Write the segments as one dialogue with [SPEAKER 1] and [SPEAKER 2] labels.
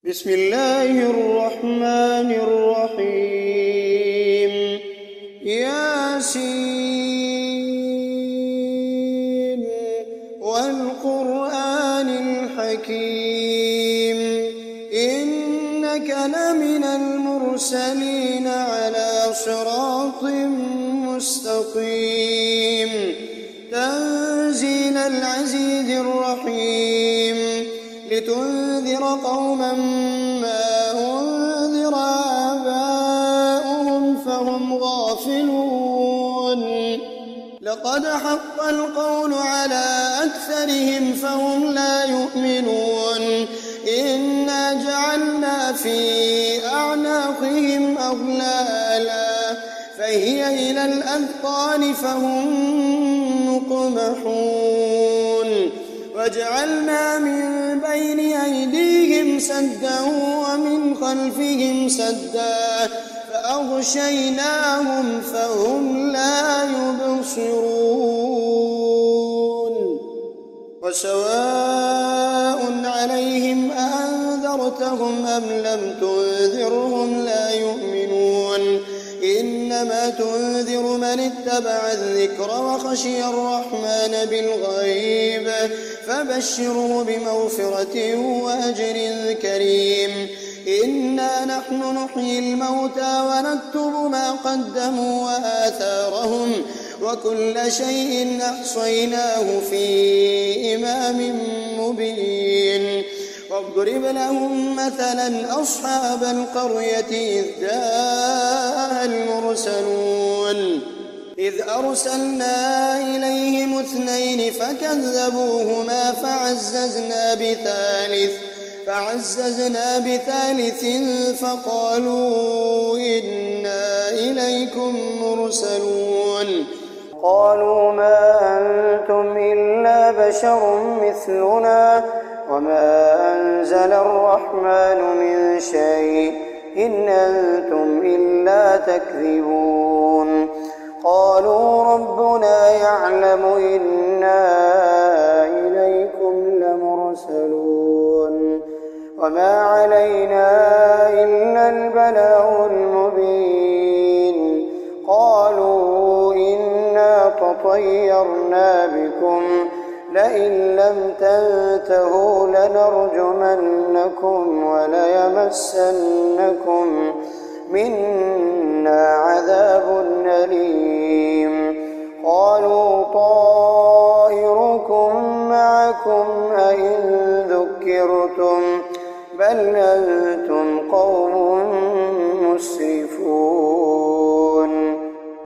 [SPEAKER 1] بسم الله الرحمن الرحيم ياسين والقرآن الحكيم إنك لمن المرسلين على صراط مستقيم تنزيل العزيز الرحيم لتنذر قوما ما أنذر آباؤهم فهم غافلون لقد حق القول على أكثرهم فهم لا يؤمنون إنا جعلنا في أعناقهم أغلالا فهي إلى الأذقان فهم مقمحون وجعلنا من بين أيديهم سدا ومن خلفهم سدا فأغشيناهم فهم لا يبصرون وسواء عليهم أأنذرتهم أم لم تنذرهم لا يؤمنون إنما تنذر من اتبع الذكر وخشي الرحمن بالغيب فبشره بمغفرة وأجر كريم إنا نحن نحيي الموتى ونكتب ما قدموا وآثارهم وكل شيء أحصيناه في إمام مبين واضرب لهم مثلا أصحاب القرية إذ جاءها المرسلون إذ أرسلنا إليهم اثنين فكذبوهما فعززنا بثالث فقالوا إنا إليكم مرسلون قالوا ما أنتم إلا بشر مثلنا وما أنزل الرحمن من شيء إن أنتم إلا تكذبون قالوا ربنا يعلم إنا إليكم لمرسلون وما علينا إلا البلاغ المبين قالوا إنا تطيرنا بكم لئن لم تنتهوا لنرجمنكم وليمسنكم منا عذاب أليم قالوا طائركم معكم أئن ذكرتم بل أنتم قوم مسرفون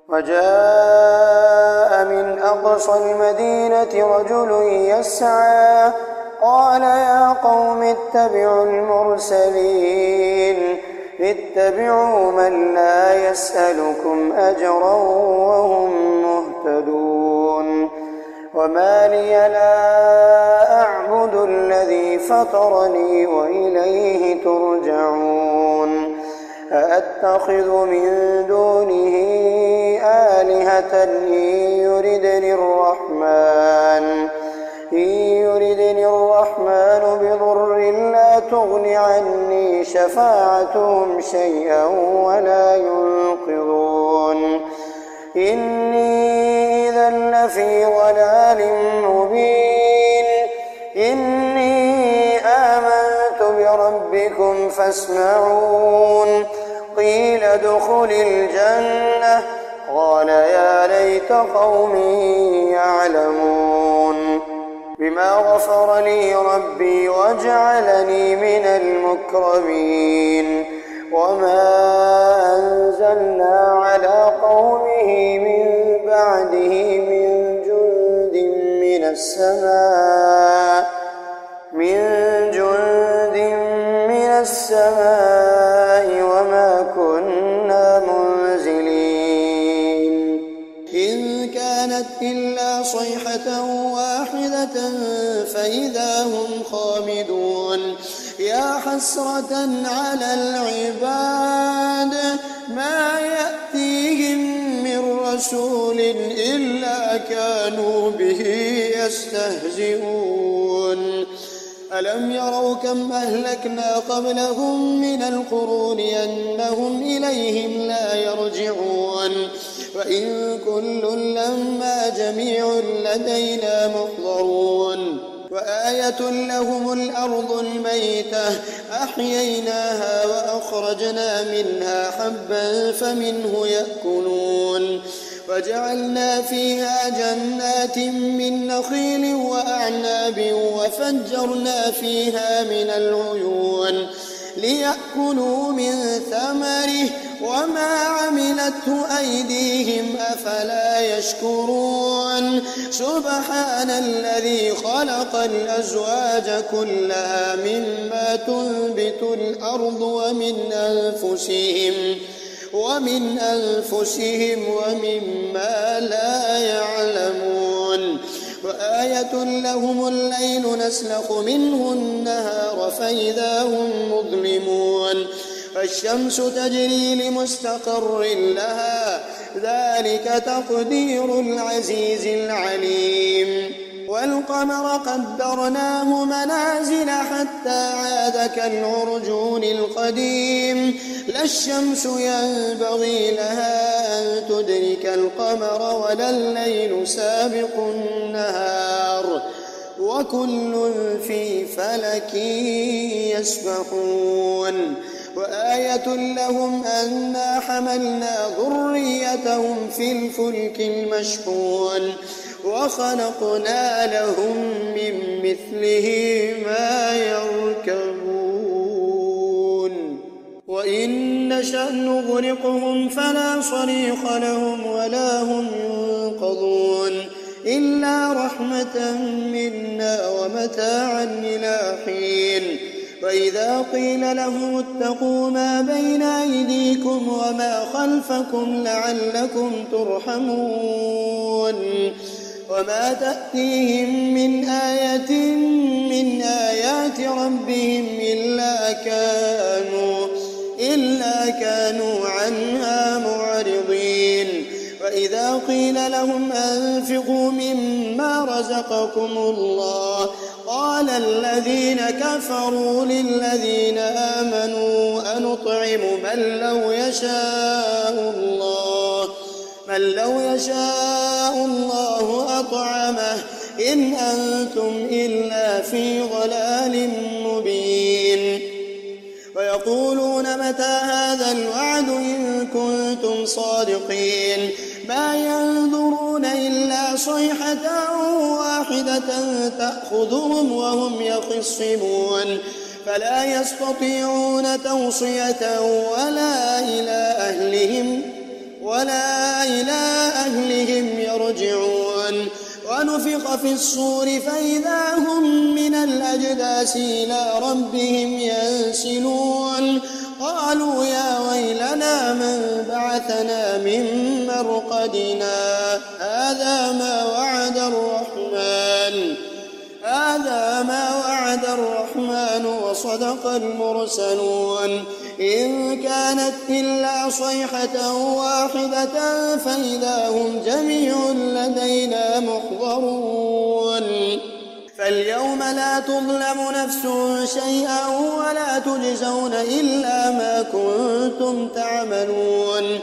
[SPEAKER 1] وجاء من أقصى المدينة رجل يسعى قال يا قوم اتبعوا المرسلين اتبعوا من لا يسألكم أجرا وهم مهتدون وما لي لا أعبد الذي فطرني وإليه ترجعون أأتخذ من دونه آلهة إن يردني الرحمن بضر لا تغن عني شفاعتهم شيئا ولا ينقذون إني إذا لفي ضلال مبين إني آمنت بربكم فاسمعون قيل ادخل الجنة قال يا ليت قومي يعلمون بما غفر لي ربي وجعلني من المكرمين وما أنزلنا على قومه من بعده من جند من السماء وما كنا منزلين إن كانت إلا صيحة واحدة فإذا هم خامدون يا حسرة على العباد ما يأتيهم من رسول إلا كانوا به يستهزئون ألم يروا كم أهلكنا قبلهم من القرون أنهم إليهم لا يرجعون وإن كل لما جميع لدينا محضرون وآية لهم الأرض الميتة أحييناها وأخرجنا منها حبا فمنه يأكلون وجعلنا فيها جنات من نخيل وأعناب وفجرنا فيها من العيون ليأكلوا من ثمره وما عملته أيديهم أفلا يشكرون سبحان الذي خلق الأزواج كلها مما تنبت الأرض ومن أنفسهم ومما لا يعلمون وآية لهم الليل نسلخ منه النهار فإذا هم مظلمون فالشمس تجري لمستقر لها ذلك تقدير العزيز العليم والقمر قدرناه منازل حتى عاد كالعرجون القديم لا الشمس ينبغي لها أن تدرك القمر ولا الليل سابق النهار وكل في فلك يسبحون وآية لهم أنا حملنا ذريتهم في الفلك المشحون وخلقنا لهم من مثله ما يركبون وإن نشأ نغرقهم فلا صريخ لهم ولا هم ينقذون إلا رحمة منا ومتاعا إلى حين وإذا قيل لهم اتقوا ما بين أيديكم وما خلفكم لعلكم ترحمون وما تأتيهم من آية من آيات ربهم إلا كانوا عنها معرضين وإذا قيل لهم أنفقوا مما رزقكم الله قال الذين كفروا للذين آمنوا أنطعم من لو يشاء الله أطعمه إن أنتم إلا في ضلال مبين ويقولون متى هذا الوعد إن كنتم صادقين ما ينظرون إلا صيحة واحدة تأخذهم وهم يخصمون فلا يستطيعون توصية ولا إلى أهلهم يرجعون ونفخ في الصور فإذا هم من الأجداث إلى ربهم ينسلون قالوا يا ويلنا من بعثنا من مرقدنا هذا ما وعد الرحمن وصدق المرسلون إن كانت إلا صيحة واحدة فإذا هم جميع لدينا محضرون فاليوم لا تظلم نفس شيئا ولا تجزون إلا ما كنتم تعملون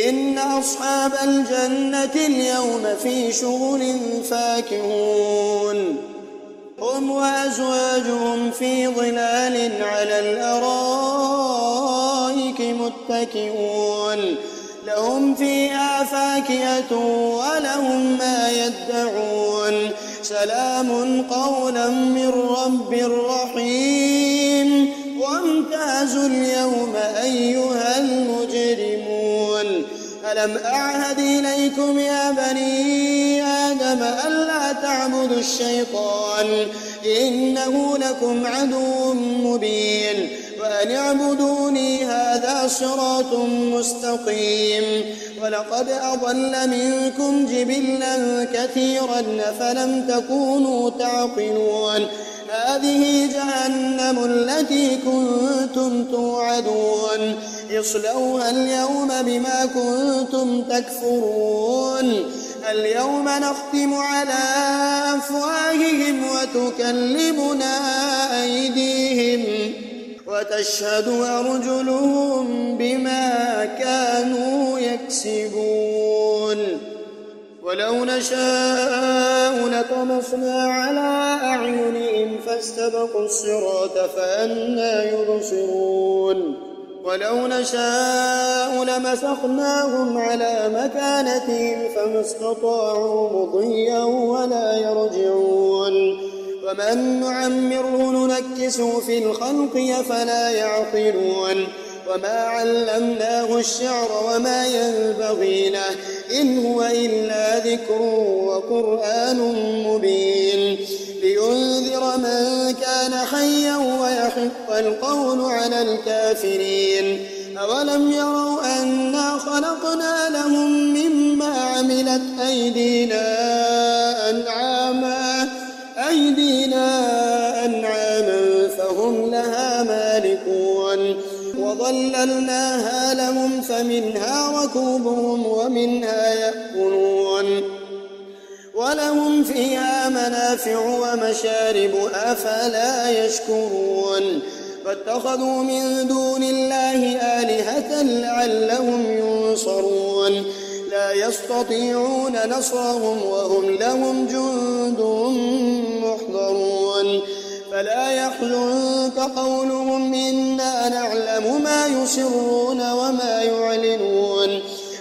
[SPEAKER 1] إن أصحاب الجنة اليوم في شغل فاكهون هم وأزواجهم في ظلال على الأرائك متكئون لهم فيها فاكهة ولهم ما يدعون سلام قولا من رب رحيم وامتازوا اليوم أيها المجرمون ألم أعهد إليكم يا بني آدم ألا تعبدوا الشيطان إنه لكم عدو مبين وأن اعبدوني هذا صراط مستقيم ولقد أضل منكم جبلا كثيرا فلم تكونوا تعقلون هذه جهنم التي كنتم توعدون اصلوها اليوم بما كنتم تكفرون اليوم نختم على أفواههم وتكلمنا أيديهم وتشهد أرجلهم بما كانوا يكسبون ولو نشاء لطمسنا على أعينهم فاستبقوا الصراط فأنى يبصرون ولو نشاء لمسخناهم على مكانتهم فما استطاعوا مضيا ولا يرجعون ومن نعمره ننكسه في الخلق أفلا يعقلون وما علمناه الشعر وما ينبغي له إن هو إلا ذكر وقرآن مبين لينذر من كان حيا ويحق القول على الكافرين أولم يروا أنا خلقنا لهم مما عملت أيدينا فهم لها مالكون وظللناها لهم فمنها ركوبهم ومنها يأكلون ولهم فيها منافع ومشارب أفلا يشكرون فاتخذوا من دون الله آلهة لعلهم ينصرون لا يستطيعون نصرهم وهم لهم جند محضرون فلا يحزنك قولهم إنا نعلم ما يسرون وما يعلنون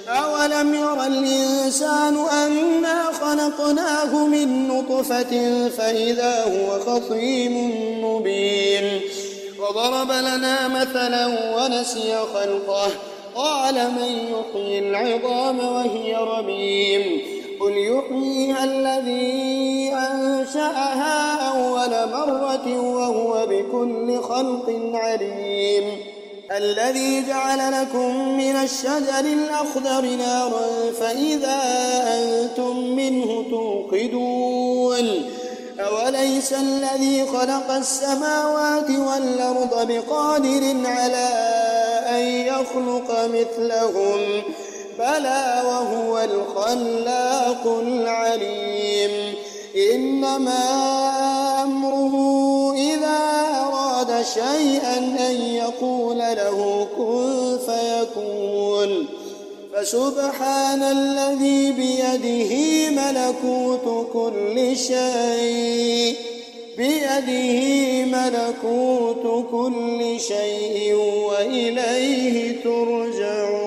[SPEAKER 1] أولم ير الإنسان أنا خلقناه من نطفة فإذا هو خصيم مبين وضرب لنا مثلا ونسي خلقه قال من يحيي العظام وهي رميم قل يحييها الذي أنشأها أول مرة وهو بكل خلق عليم الذي جعل لكم من الشجر الأخضر نارا فإذا أنتم منه توقدون أوليس الذي خلق السماوات والأرض بقادر على أن يخلق مثلهم بلى وهو الخلاق العليم إنما أمره إذا أراد شيئا أن يقول له كن فيكون فسبحان الذي بيده ملكوت كل شيء وإليه ترجعون